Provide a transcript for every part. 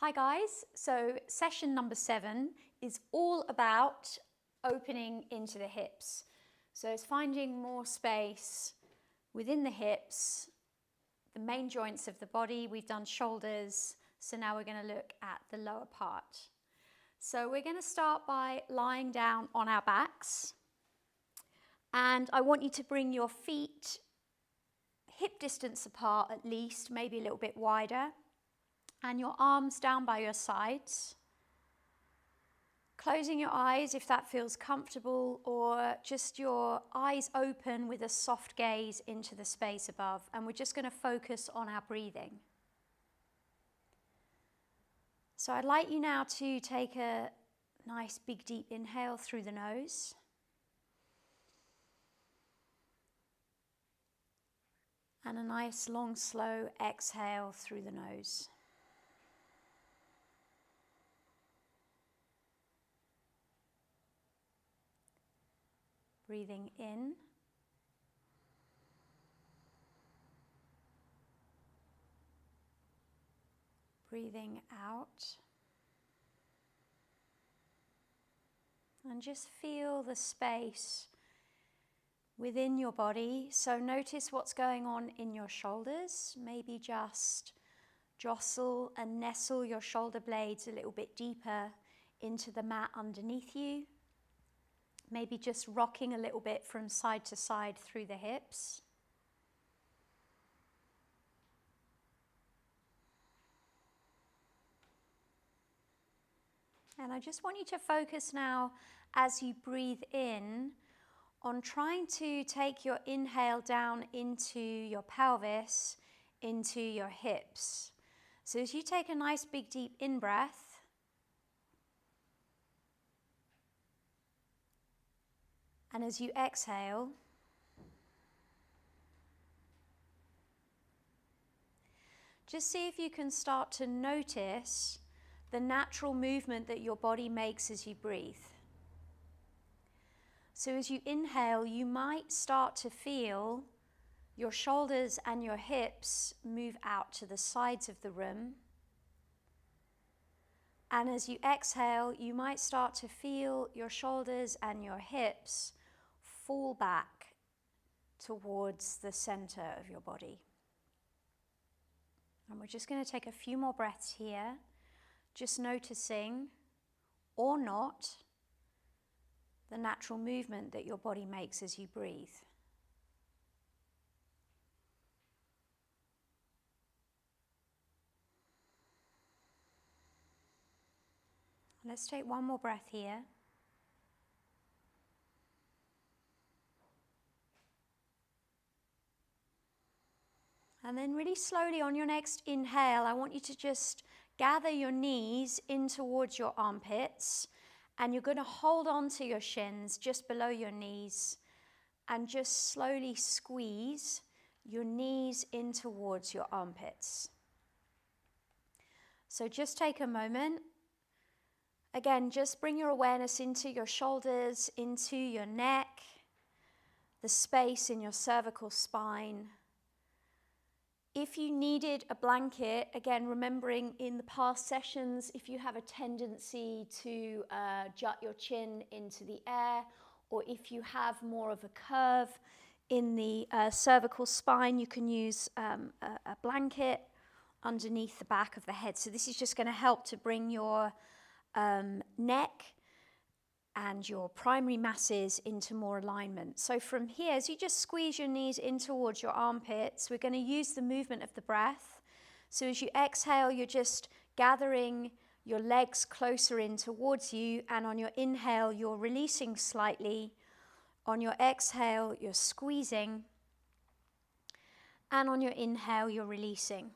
Hi guys, so session number 7 is all about opening into the hips. So it's finding more space within the hips, the main joints of the body. We've done shoulders, so now we're going to look at the lower part. So we're going to start by lying down on our backs, and I want you to bring your feet hip distance apart at least, maybe a little bit wider, and your arms down by your sides. Closing your eyes if that feels comfortable, or just your eyes open with a soft gaze into the space above. And we're just going to focus on our breathing. So I'd like you now to take a nice big deep inhale through the nose. And a nice long slow exhale through the nose. Breathing in. Breathing out. And just feel the space within your body. So notice what's going on in your shoulders. Maybe just jostle and nestle your shoulder blades a little bit deeper into the mat underneath you. Maybe just rocking a little bit from side to side through the hips. And I just want you to focus now as you breathe in on trying to take your inhale down into your pelvis, into your hips. So as you take a nice big deep in-breath, and as you exhale, just see if you can start to notice the natural movement that your body makes as you breathe. So as you inhale, you might start to feel your shoulders and your hips move out to the sides of the room. And as you exhale, you might start to feel your shoulders and your hips fall back towards the center of your body. And we're just going to take a few more breaths here, just noticing or not the natural movement that your body makes as you breathe. Let's take one more breath here. And then really slowly on your next inhale, I want you to just gather your knees in towards your armpits, and you're going to hold on to your shins just below your knees and just slowly squeeze your knees in towards your armpits. So just take a moment. Again, just bring your awareness into your shoulders, into your neck, the space in your cervical spine. If you needed a blanket, again, remembering in the past sessions, if you have a tendency to jut your chin into the air, or if you have more of a curve in the cervical spine, you can use a blanket underneath the back of the head. So this is just going to help to bring your neck and your primary masses into more alignment. So from here, as you just squeeze your knees in towards your armpits, we're going to use the movement of the breath. So as you exhale, you're just gathering your legs closer in towards you, and on your inhale, you're releasing slightly. On your exhale, you're squeezing, and on your inhale, you're releasing.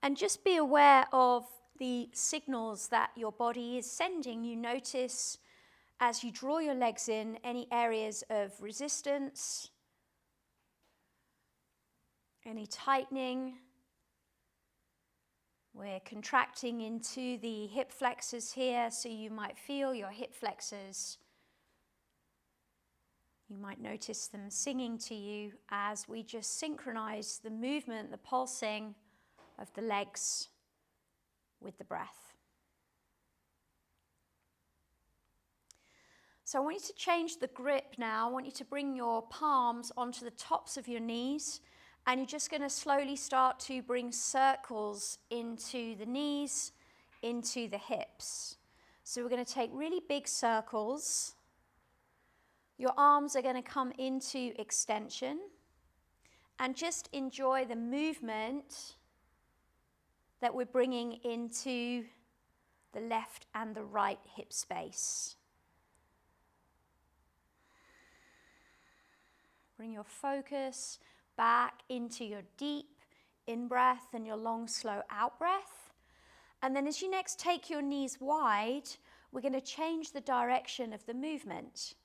And just be aware of the signals that your body is sending. You notice as you draw your legs in, any areas of resistance, any tightening. We're contracting into the hip flexors here, so you might feel your hip flexors. You might notice them singing to you as we just synchronize the movement, the pulsing of the legs with the breath. So I want you to change the grip now. I want you to bring your palms onto the tops of your knees, and you're just going to slowly start to bring circles into the knees, into the hips. So we're going to take really big circles. Your arms are going to come into extension, and just enjoy the movement that we're bringing into the left and the right hip space. Bring your focus back into your deep in-breath and your long, slow out-breath. And then as you next take your knees wide, we're going to change the direction of the movement.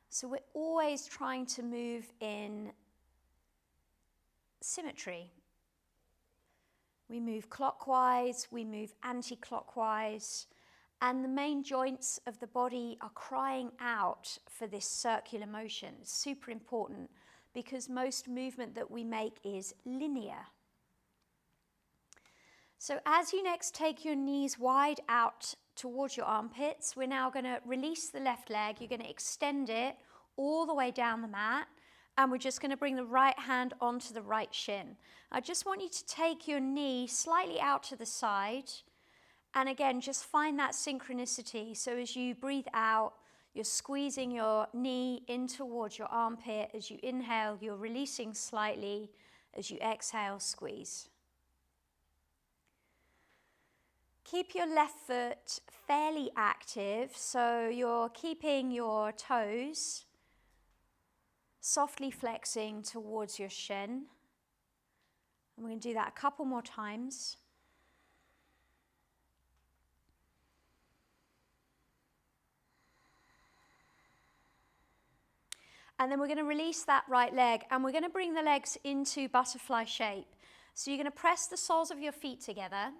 So we're always trying to move in symmetry. We move clockwise, we move anti-clockwise, and the main joints of the body are crying out for this circular motion. It's super important because most movement that we make is linear. So as you next take your knees wide out towards your armpits, we're now going to release the left leg. You're going to extend it all the way down the mat, and we're just going to bring the right hand onto the right shin. I just want you to take your knee slightly out to the side. And again, just find that synchronicity. So as you breathe out, you're squeezing your knee in towards your armpit. As you inhale, you're releasing slightly. As you exhale, squeeze. Keep your left foot fairly active. So you're keeping your toes softly flexing towards your shin. And we're going to do that a couple more times. And then we're going to release that right leg, and we're going to bring the legs into butterfly shape. So you're going to press the soles of your feet together.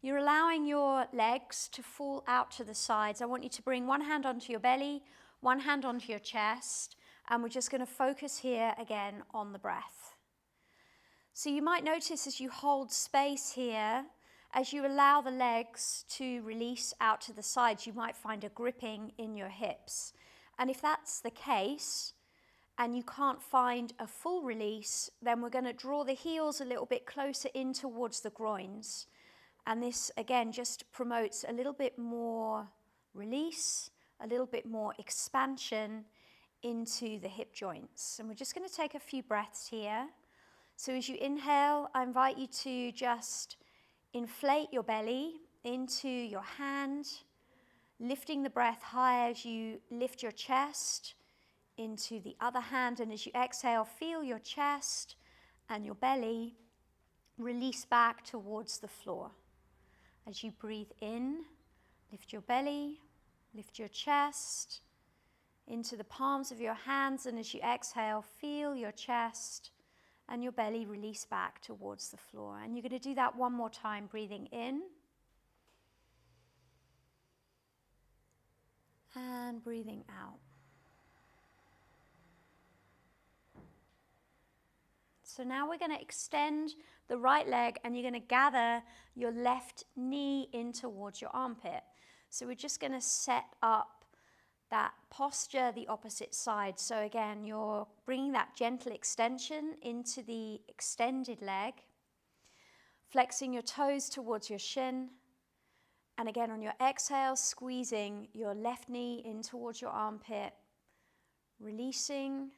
You're allowing your legs to fall out to the sides. I want you to bring one hand onto your belly, one hand onto your chest, and we're just going to focus here again on the breath. So you might notice as you hold space here, as you allow the legs to release out to the sides, you might find a gripping in your hips. And if that's the case, and you can't find a full release, then we're going to draw the heels a little bit closer in towards the groins. And this, again, just promotes a little bit more release, a little bit more expansion into the hip joints. And we're just going to take a few breaths here. So as you inhale, I invite you to just inflate your belly into your hand, lifting the breath high as you lift your chest into the other hand. And as you exhale, feel your chest and your belly release back towards the floor. As you breathe in, lift your belly, lift your chest into the palms of your hands. And as you exhale, feel your chest and your belly release back towards the floor. And you're going to do that one more time, breathing in. And breathing out. So now we're going to extend the right leg, and you're going to gather your left knee in towards your armpit. So we're just going to set up that posture the opposite side. So again, you're bringing that gentle extension into the extended leg, flexing your toes towards your shin. And again, on your exhale, squeezing your left knee in towards your armpit, releasing.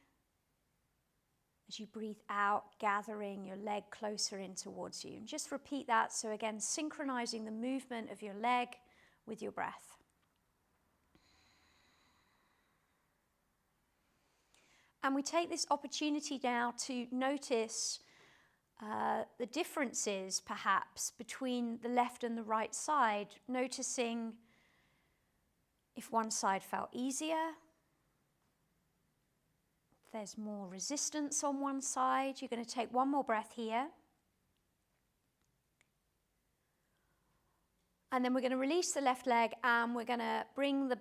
As you breathe out, gathering your leg closer in towards you. And just repeat that. So again, synchronizing the movement of your leg with your breath. And we take this opportunity now to notice the differences, perhaps, between the left and the right side, noticing if one side felt easier, if there's more resistance on one side. You're going to take one more breath here. And then we're going to release the left leg, and we're going to bring the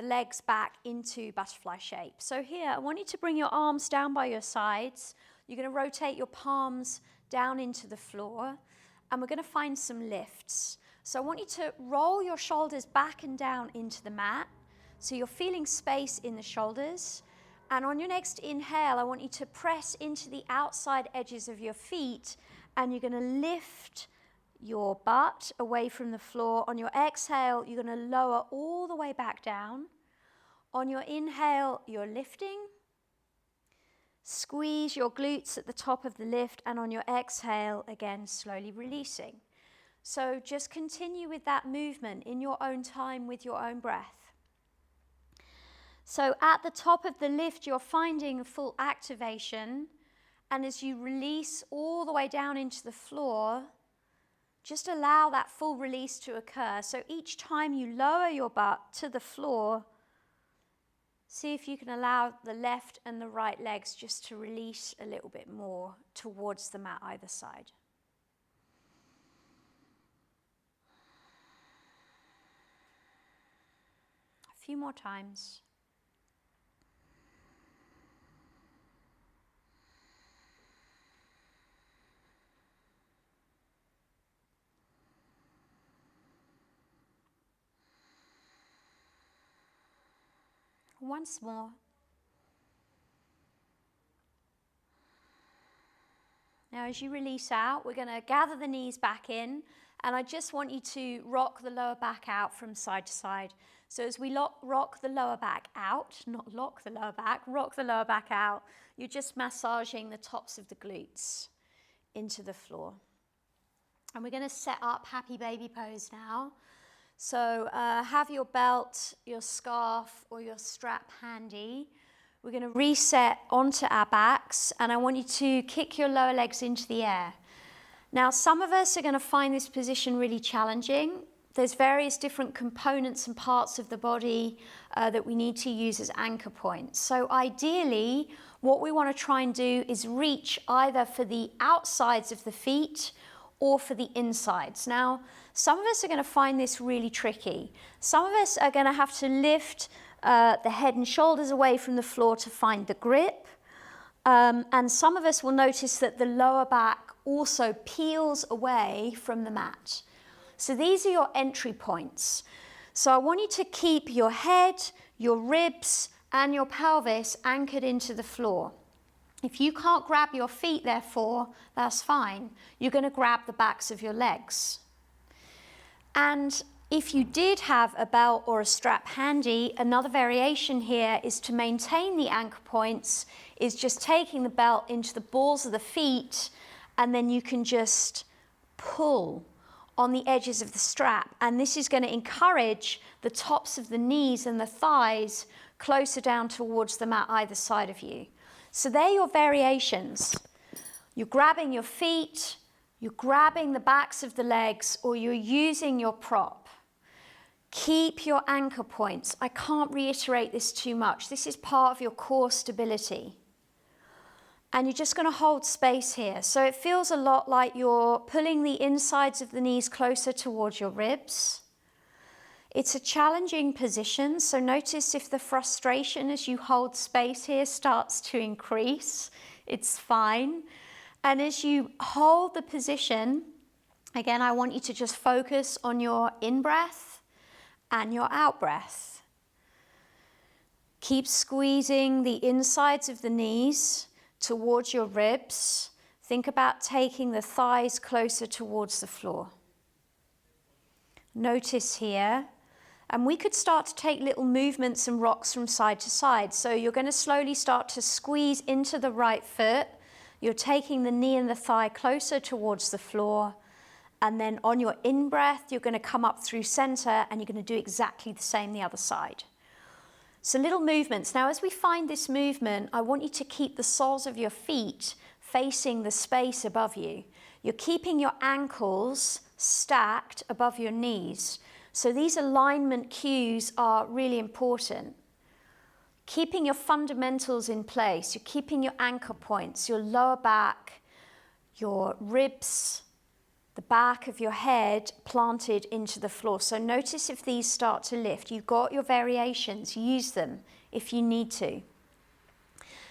legs back into butterfly shape. So here, I want you to bring your arms down by your sides. You're going to rotate your palms down into the floor, and we're going to find some lifts. So I want you to roll your shoulders back and down into the mat. So you're feeling space in the shoulders. And on your next inhale, I want you to press into the outside edges of your feet, and you're going to lift your butt away from the floor. On your exhale, you're going to lower all the way back down. On your inhale, you're lifting. Squeeze your glutes at the top of the lift, and on your exhale, again, slowly releasing. So just continue with that movement in your own time with your own breath. So at the top of the lift, you're finding a full activation, and as you release all the way down into the floor, just allow that full release to occur. So each time you lower your butt to the floor, see if you can allow the left and the right legs just to release a little bit more towards the mat either side. A few more times. Once more. Now as you release out, we're going to gather the knees back in, and I just want you to rock the lower back out from side to side. So as we rock the lower back out, not lock the lower back, rock the lower back out, you're just massaging the tops of the glutes into the floor. And we're going to set up happy baby pose now. So have your belt, your scarf, or your strap handy. We're going to reset onto our backs, and I want you to kick your lower legs into the air. Now, some of us are going to find this position really challenging. There's various different components and parts of the body that we need to use as anchor points. So ideally, what we want to try and do is reach either for the outsides of the feet or for the insides. Now, some of us are going to find this really tricky. Some of us are going to have to lift the head and shoulders away from the floor to find the grip. And some of us will notice that the lower back also peels away from the mat. So these are your entry points. So I want you to keep your head, your ribs, and your pelvis anchored into the floor. If you can't grab your feet, therefore, that's fine. You're going to grab the backs of your legs. And if you did have a belt or a strap handy, another variation here is to maintain the anchor points, is just taking the belt into the balls of the feet, and then you can just pull on the edges of the strap. And this is going to encourage the tops of the knees and the thighs closer down towards the mat either side of you. So they're your variations. You're grabbing your feet, you're grabbing the backs of the legs, or you're using your prop. Keep your anchor points. I can't reiterate this too much. This is part of your core stability. And you're just going to hold space here. So it feels a lot like you're pulling the insides of the knees closer towards your ribs. It's a challenging position, so notice if the frustration as you hold space here starts to increase. It's fine. And as you hold the position, again, I want you to just focus on your in-breath and your out-breath. Keep squeezing the insides of the knees towards your ribs. Think about taking the thighs closer towards the floor. Notice here, and we could start to take little movements and rocks from side to side. So you're going to slowly start to squeeze into the right foot. You're taking the knee and the thigh closer towards the floor. And then on your in-breath, you're going to come up through center, and you're going to do exactly the same the other side. So little movements. Now, as we find this movement, I want you to keep the soles of your feet facing the space above you. You're keeping your ankles stacked above your knees. So these alignment cues are really important. Keeping your fundamentals in place. You're keeping your anchor points, your lower back, your ribs, the back of your head planted into the floor. So notice if these start to lift. You've got your variations. Use them if you need to.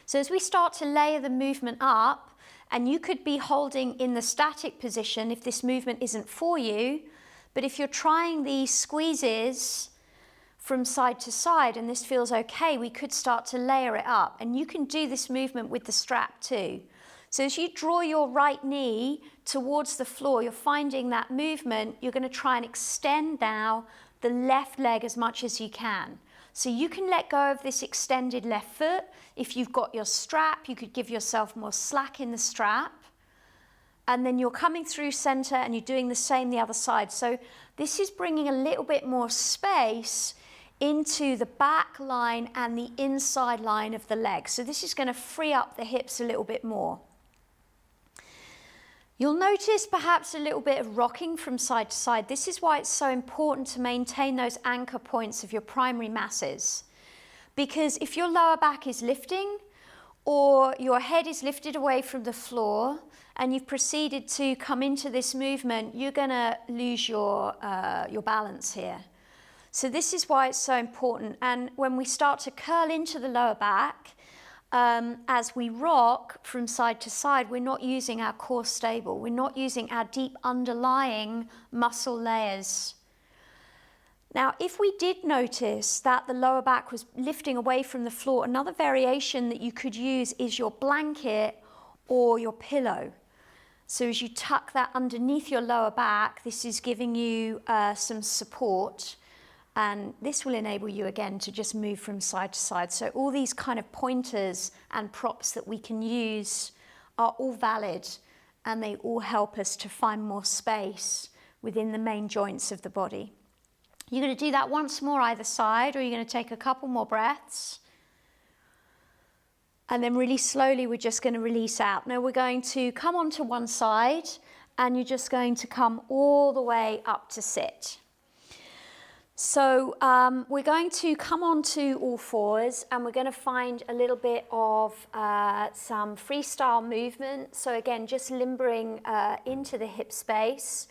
So as we start to layer the movement up, and you could be holding in the static position if this movement isn't for you, But if you're trying these squeezes from side to side and this feels okay, we could start to layer it up. And you can do this movement with the strap too. So as you draw your right knee towards the floor, you're finding that movement, you're going to try and extend now the left leg as much as you can. So you can let go of this extended left foot. If you've got your strap, you could give yourself more slack in the strap. And then you're coming through center and you're doing the same the other side. So this is bringing a little bit more space into the back line and the inside line of the leg. So this is going to free up the hips a little bit more. You'll notice perhaps a little bit of rocking from side to side. This is why it's so important to maintain those anchor points of your primary masses. Because if your lower back is lifting or your head is lifted away from the floor and you've proceeded to come into this movement, you're going to lose your balance here. So this is why it's so important. And when we start to curl into the lower back, as we rock from side to side, we're not using our core stable. We're not using our deep underlying muscle layers. Now, if we did notice that the lower back was lifting away from the floor, another variation that you could use is your blanket or your pillow. So as you tuck that underneath your lower back, this is giving you some support. And this will enable you again to just move from side to side. So all these kind of pointers and props that we can use are all valid, and they all help us to find more space within the main joints of the body. You're going to do that once more either side, or you're going to take a couple more breaths. And then really slowly we're just going to release out. Now we're going to come onto one side, and you're just going to come all the way up to sit. So we're going to come onto all fours, and we're going to find a little bit of some freestyle movement. So again, just limbering into the hip space.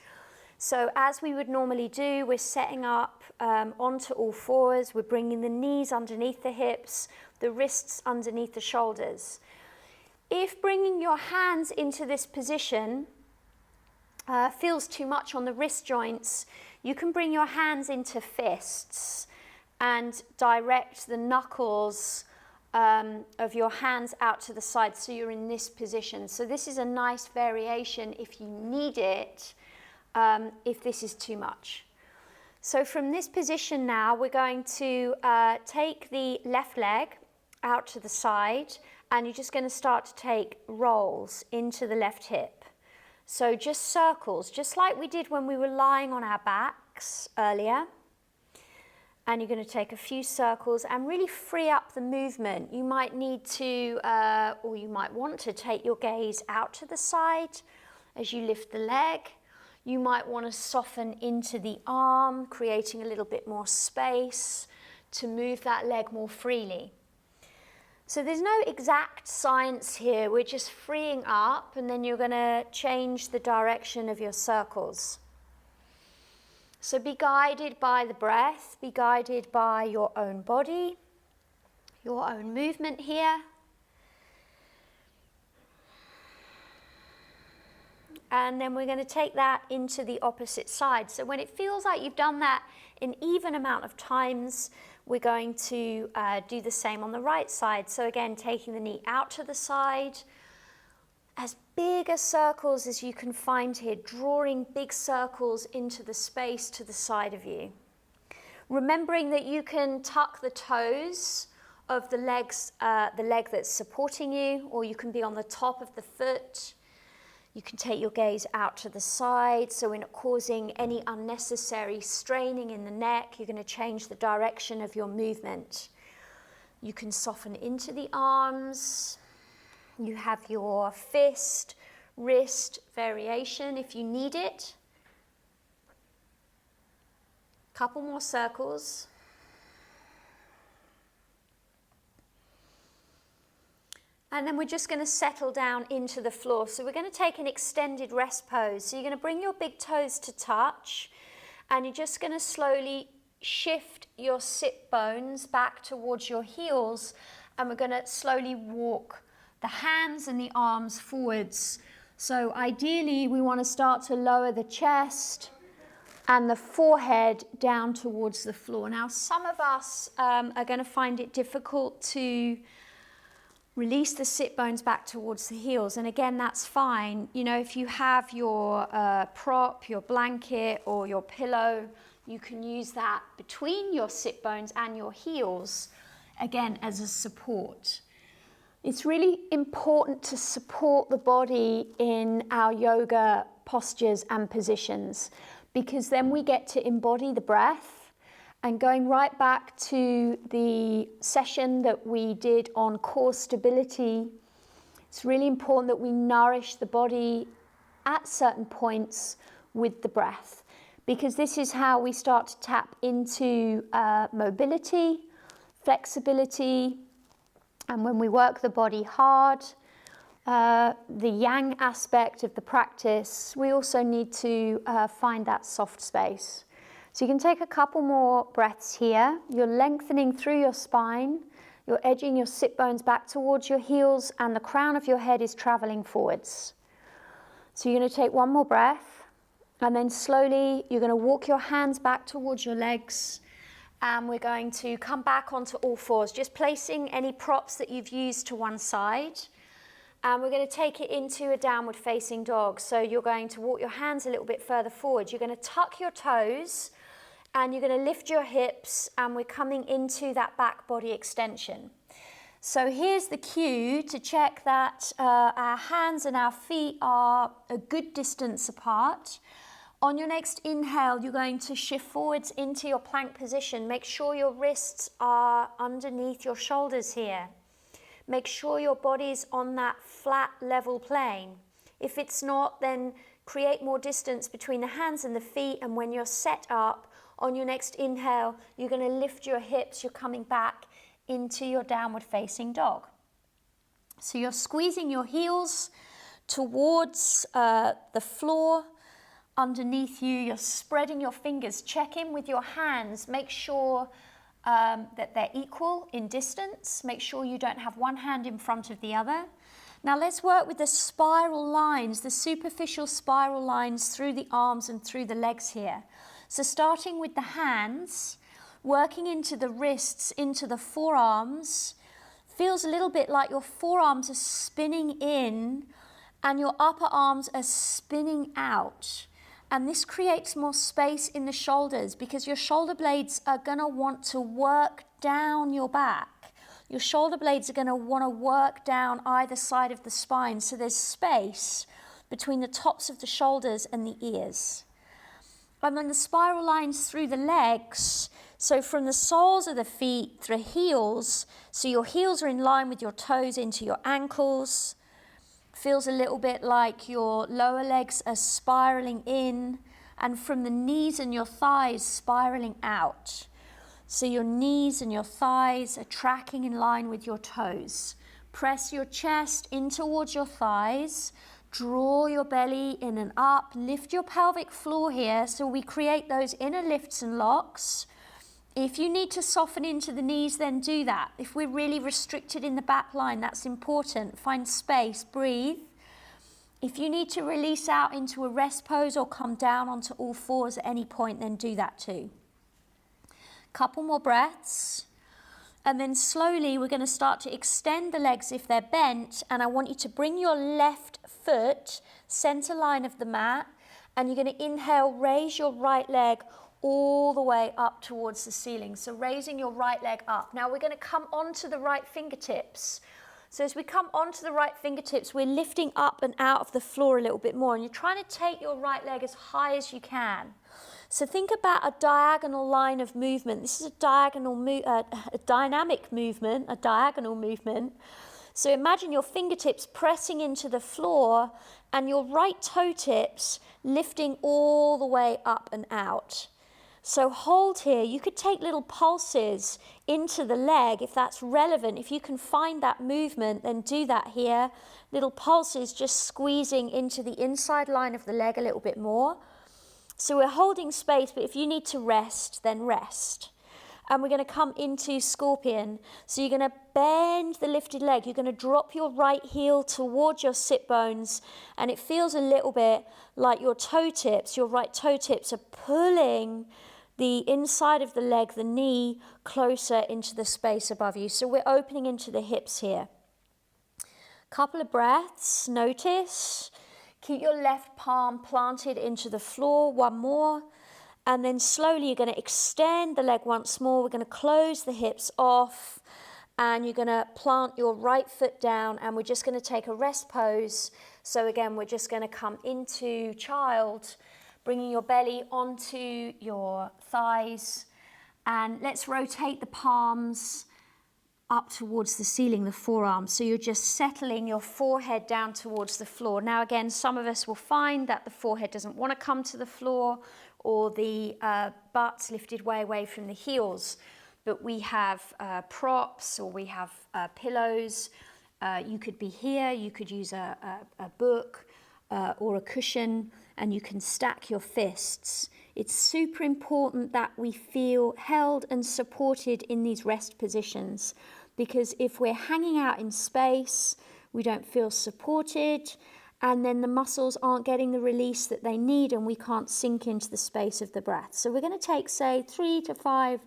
So as we would normally do, we're setting up onto all fours. We're bringing the knees underneath the hips, the wrists underneath the shoulders. If bringing your hands into this position feels too much on the wrist joints, you can bring your hands into fists and direct the knuckles of your hands out to the side, so you're in this position. So this is a nice variation if you need it, if this is too much. So from this position now, we're going to take the left leg out to the side, and you're just going to start to take rolls into the left hip. So just circles, just like we did when we were lying on our backs earlier. And you're going to take a few circles and really free up the movement. You might need to, or you might want to take your gaze out to the side as you lift the leg. You might want to soften into the arm, creating a little bit more space to move that leg more freely. So there's no exact science here, we're just freeing up, and then you're going to change the direction of your circles. So be guided by the breath, be guided by your own body, your own movement here. And then we're going to take that into the opposite side. So when it feels like you've done that an even amount of times, we're going to do the same on the right side. So again, taking the knee out to the side, as big a circles as you can find here, drawing big circles into the space to the side of you. Remembering that you can tuck the toes of the leg that's supporting you, or you can be on the top of the foot. You can take your gaze out to the side, so we're not causing any unnecessary straining in the neck. You're going to change the direction of your movement. You can soften into the arms. You have your fist, wrist variation if you need it. Couple more circles. And then we're just going to settle down into the floor. So we're going to take an extended rest pose. So you're going to bring your big toes to touch, and you're just going to slowly shift your sit bones back towards your heels, and we're going to slowly walk the hands and the arms forwards. So ideally we want to start to lower the chest and the forehead down towards the floor. Now, some of us are going to find it difficult to release the sit bones back towards the heels. And again, that's fine. You know, if you have your prop, your blanket, or your pillow, you can use that between your sit bones and your heels, again, as a support. It's really important to support the body in our yoga postures and positions, because then we get to embody the breath. And going right back to the session that we did on core stability, it's really important that we nourish the body at certain points with the breath, because this is how we start to tap into mobility, flexibility, and when we work the body hard, the yang aspect of the practice, we also need to find that soft space. So you can take a couple more breaths here. You're lengthening through your spine. You're edging your sit bones back towards your heels, and the crown of your head is traveling forwards. So you're going to take one more breath, and then slowly you're going to walk your hands back towards your legs, and we're going to come back onto all fours, just placing any props that you've used to one side. And we're going to take it into a downward facing dog. So you're going to walk your hands a little bit further forward. You're going to tuck your toes and you're going to lift your hips, and we're coming into that back body extension. So here's the cue to check that our hands and our feet are a good distance apart. On your next inhale, you're going to shift forwards into your plank position. Make sure your wrists are underneath your shoulders here. Make sure your body's on that flat, level plane. If it's not, then create more distance between the hands and the feet, and when you're set up, on your next inhale, you're going to lift your hips, you're coming back into your downward facing dog. So you're squeezing your heels towards the floor underneath you, you're spreading your fingers, check in with your hands, make sure that they're equal in distance. Make sure you don't have one hand in front of the other. Now let's work with the spiral lines, the superficial spiral lines through the arms and through the legs here. So starting with the hands, working into the wrists, into the forearms, feels a little bit like your forearms are spinning in and your upper arms are spinning out. And this creates more space in the shoulders, because your shoulder blades are going to want to work down your back. Your shoulder blades are going to want to work down either side of the spine, so there's space between the tops of the shoulders and the ears. And then the spiral lines through the legs, so from the soles of the feet through heels, so your heels are in line with your toes into your ankles. Feels a little bit like your lower legs are spiraling in, and from the knees and your thighs spiraling out. So your knees and your thighs are tracking in line with your toes. Press your chest in towards your thighs. Draw your belly in and up. Lift your pelvic floor here, so we create those inner lifts and locks. If you need to soften into the knees, then do that. If we're really restricted in the back line, that's important. Find space, breathe. If you need to release out into a rest pose or come down onto all fours at any point, then do that too. Couple more breaths. And then slowly we're going to start to extend the legs if they're bent. And I want you to bring your left foot center line of the mat. And you're going to inhale, raise your right leg all the way up towards the ceiling. So raising your right leg up. Now we're going to come onto the right fingertips. So as we come onto the right fingertips, we're lifting up and out of the floor a little bit more. And you're trying to take your right leg as high as you can. So think about a diagonal line of movement. This is a dynamic movement, a diagonal movement. So imagine your fingertips pressing into the floor and your right toe tips lifting all the way up and out. So hold here. You could take little pulses into the leg if that's relevant. If you can find that movement, then do that here. Little pulses just squeezing into the inside line of the leg a little bit more. So we're holding space, but if you need to rest, then rest. and we're going to come into scorpion. So you're going to bend the lifted leg. You're going to drop your right heel towards your sit bones, and it feels a little bit like your toe tips, your right toe tips are pulling the inside of the leg, the knee, closer into the space above you. So we're opening into the hips here. Couple of breaths, notice. Keep your left palm planted into the floor, one more. And then slowly you're going to extend the leg once more. We're going to close the hips off, and you're going to plant your right foot down, and we're just going to take a rest pose. So again, we're just going to come into child, bringing your belly onto your thighs, and let's rotate the palms up towards the ceiling, the forearms. So you're just settling your forehead down towards the floor. Now again, some of us will find that the forehead doesn't want to come to the floor, or the butt's lifted way away from the heels. But we have props, or we have pillows. You could be here, you could use a book or a cushion, and you can stack your fists. It's super important that we feel held and supported in these rest positions, because if we're hanging out in space, we don't feel supported, and then the muscles aren't getting the release that they need, and we can't sink into the space of the breath. So we're going to take, say, 3 to 5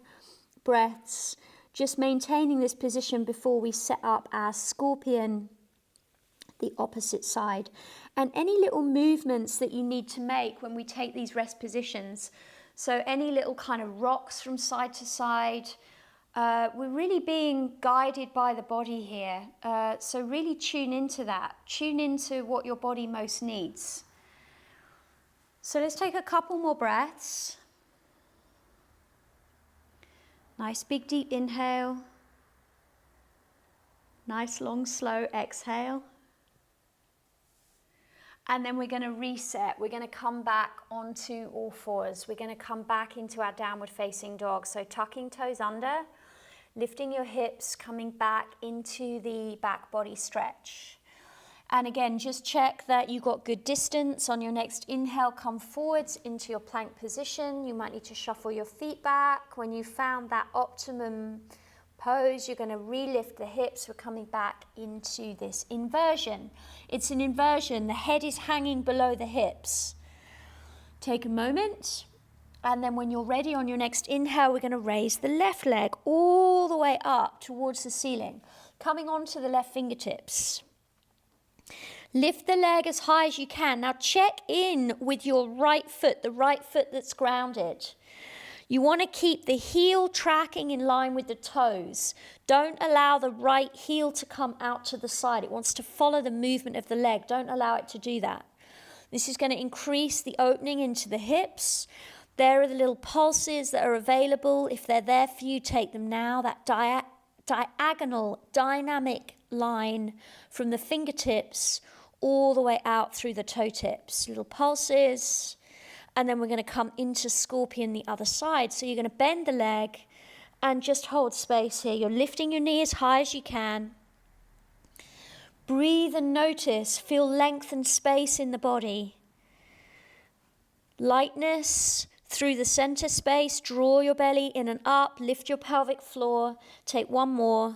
breaths, just maintaining this position before we set up our scorpion, the opposite side. And any little movements that you need to make when we take these rest positions, so any little kind of rocks from side to side, we're really being guided by the body here. So really tune into that. Tune into what your body most needs. So let's take a couple more breaths. Nice big deep inhale. Nice long slow exhale. And then we're going to reset. We're going to come back onto all fours. We're going to come back into our downward facing dog. So tucking toes under, lifting your hips, coming back into the back body stretch. And again, just check that you got good distance. On your next inhale, come forwards into your plank position. You might need to shuffle your feet back. When you found that optimum pose, you're going to relift the hips. We're coming back into this inversion. It's an inversion. The head is hanging below the hips. Take a moment, and then when you're ready, on your next inhale, we're going to raise the left leg all the way up towards the ceiling, coming onto the left fingertips. Lift the leg as high as you can. Now check in with your right foot, the right foot that's grounded. You want to keep the heel tracking in line with the toes. Don't allow the right heel to come out to the side. It wants to follow the movement of the leg. Don't allow it to do that. This is going to increase the opening into the hips. There are the little pulses that are available. If they're there for you, take them now. That diagonal, dynamic line from the fingertips all the way out through the toe tips. Little pulses. And then we're going to come into scorpion the other side. So you're going to bend the leg and just hold space here. You're lifting your knee as high as you can. Breathe and notice, feel length and space in the body. Lightness through the center space. Draw your belly in and up. Lift your pelvic floor. Take one more.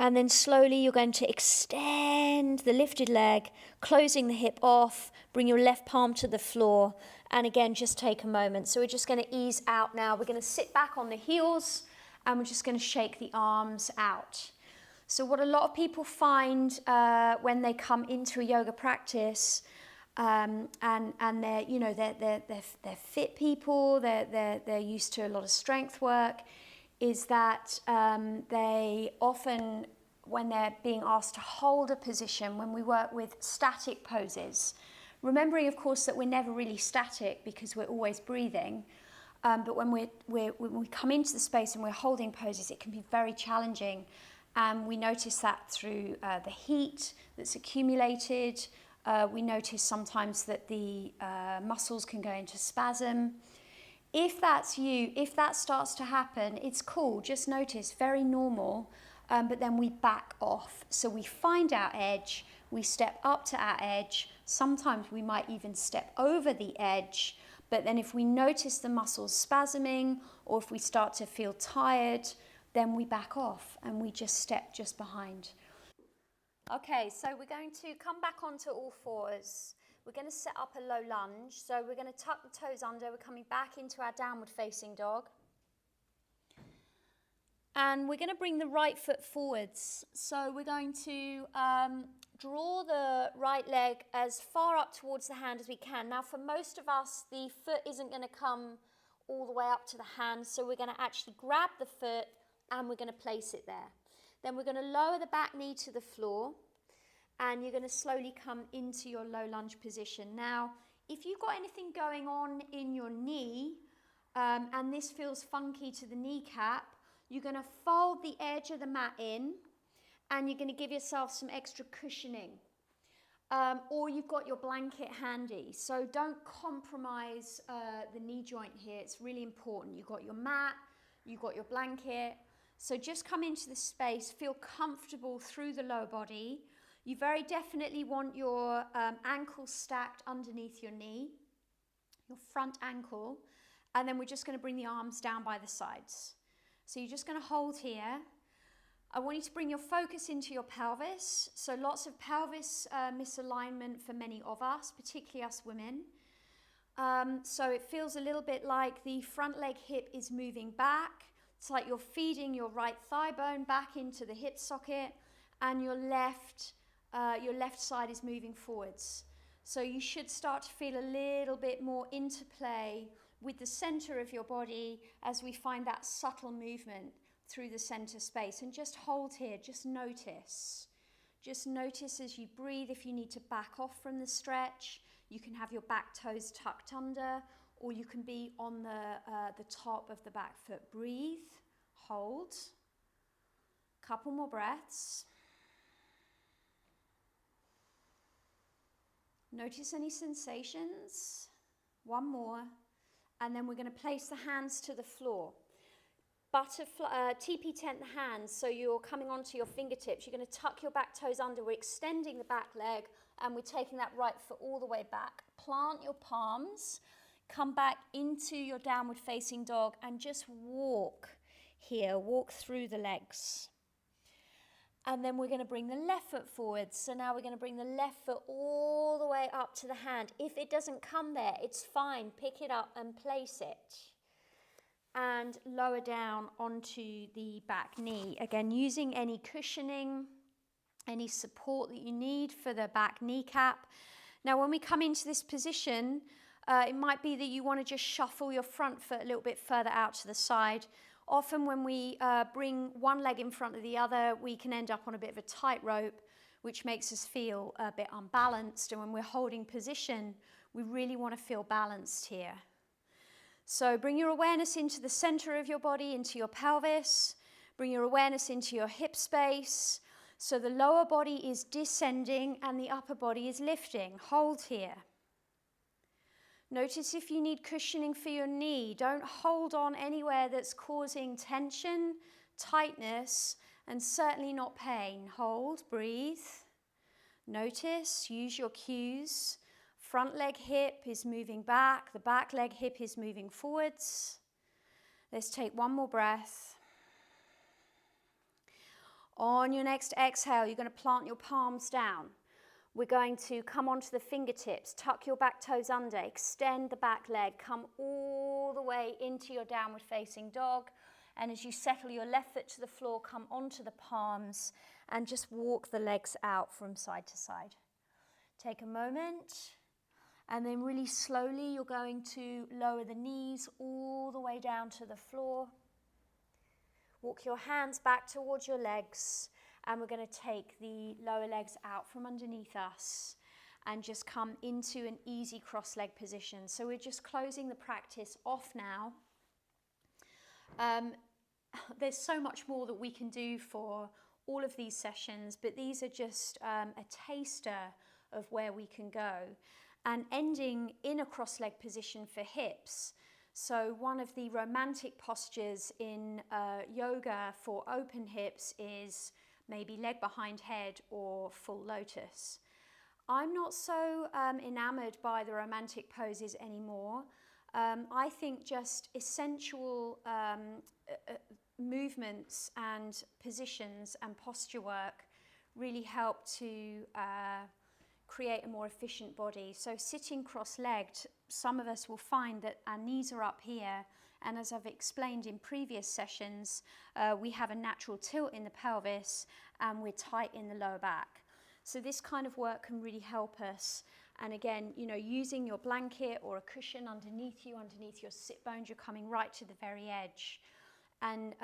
And then slowly you're going to extend the lifted leg, closing the hip off. Bring your left palm to the floor. And again, just take a moment. So we're just going to ease out now. We're going to sit back on the heels, and we're just going to shake the arms out. So what a lot of people find when they come into a yoga practice, and they're, you know, they're fit people, they're used to a lot of strength work, is that they often, when they're being asked to hold a position, when we work with static poses, remembering of course that we're never really static because we're always breathing, but when we come into the space and we're holding poses, it can be very challenging. And we notice that through the heat that's accumulated. We notice sometimes that the muscles can go into spasm. If that's you, if that starts to happen, it's cool. Just notice, very normal. But then we back off. So we find our edge, we step up to our edge. Sometimes we might even step over the edge, But then if we notice the muscles spasming, or if we start to feel tired, then we back off and we just step just behind. Okay, so we're going to come back onto all fours. We're going to set up a low lunge. So we're going to tuck the toes under. We're coming back into our downward facing dog. And we're going to bring the right foot forwards. So we're going to draw the right leg as far up towards the hand as we can. Now, for most of us, the foot isn't going to come all the way up to the hand. So we're going to actually grab the foot and we're going to place it there. Then we're going to lower the back knee to the floor and you're going to slowly come into your low lunge position. Now, if you've got anything going on in your knee and this feels funky to the kneecap, you're going to fold the edge of the mat in and you're going to give yourself some extra cushioning. Or you've got your blanket handy. So don't compromise the knee joint here. It's really important. You've got your mat, you've got your blanket. So just come into the space, feel comfortable through the lower body. You very definitely want your ankle stacked underneath your knee, your front ankle. And then we're just going to bring the arms down by the sides. So you're just going to hold here. I want you to bring your focus into your pelvis. So lots of pelvis misalignment for many of us, particularly us women. So it feels a little bit like the front leg hip is moving back. It's like you're feeding your right thigh bone back into the hip socket and your left side is moving forwards. So you should start to feel a little bit more interplay with the center of your body as we find that subtle movement through the center space. And just hold here, just notice. Just notice as you breathe if you need to back off from the stretch. You can have your back toes tucked under, or you can be on the top of the back foot. Breathe, hold. Couple more breaths. Notice any sensations. One more. And then we're going to place the hands to the floor. Butterfly, TP10 hands, so you're coming onto your fingertips. You're going to tuck your back toes under. We're extending the back leg and we're taking that right foot all the way back. Plant your palms, come back into your downward facing dog and just walk here, walk through the legs. And then we're going to bring the left foot forward. So now we're going to bring the left foot all the way up to the hand. If it doesn't come there, it's fine. Pick it up and place it. And lower down onto the back knee. Again, using any cushioning, any support that you need for the back kneecap. Now, when we come into this position, it might be that you want to just shuffle your front foot a little bit further out to the side. Often when we bring one leg in front of the other, we can end up on a bit of a tightrope, which makes us feel a bit unbalanced. And when we're holding position, we really want to feel balanced here. So bring your awareness into the center of your body, into your pelvis. Bring your awareness into your hip space. So the lower body is descending and the upper body is lifting. Hold here. Notice if you need cushioning for your knee. Don't hold on anywhere that's causing tension, tightness, and certainly not pain. Hold, breathe. Notice, use your cues. Front leg hip is moving back. The back leg hip is moving forwards. Let's take one more breath. On your next exhale, you're going to plant your palms down. We're going to come onto the fingertips, tuck your back toes under, extend the back leg, come all the way into your downward facing dog. And as you settle your left foot to the floor, come onto the palms and just walk the legs out from side to side. Take a moment and then really slowly you're going to lower the knees all the way down to the floor. Walk your hands back towards your legs. And we're going to take the lower legs out from underneath us and just come into an easy cross-leg position. So we're just closing the practice off now. There's so much more that we can do for all of these sessions, but these are just a taster of where we can go. And ending in a cross-leg position for hips. So one of the romantic postures in yoga for open hips is maybe leg behind head or full lotus. I'm not so enamored by the romantic poses anymore. I think just essential movements and positions and posture work really help to create a more efficient body. So sitting cross-legged, some of us will find that our knees are up here, and as I've explained in previous sessions, we have a natural tilt in the pelvis and we're tight in the lower back. So this kind of work can really help us. And again, you know, using your blanket or a cushion underneath you, underneath your sit bones, you're coming right to the very edge. And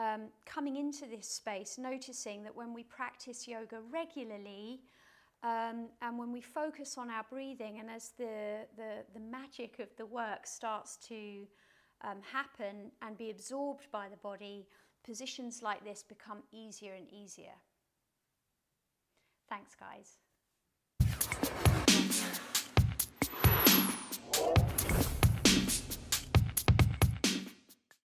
coming into this space, noticing that when we practice yoga regularly, and when we focus on our breathing, and as the magic of the work starts to happen and be absorbed by the body, positions like this become easier and easier. Thanks, guys.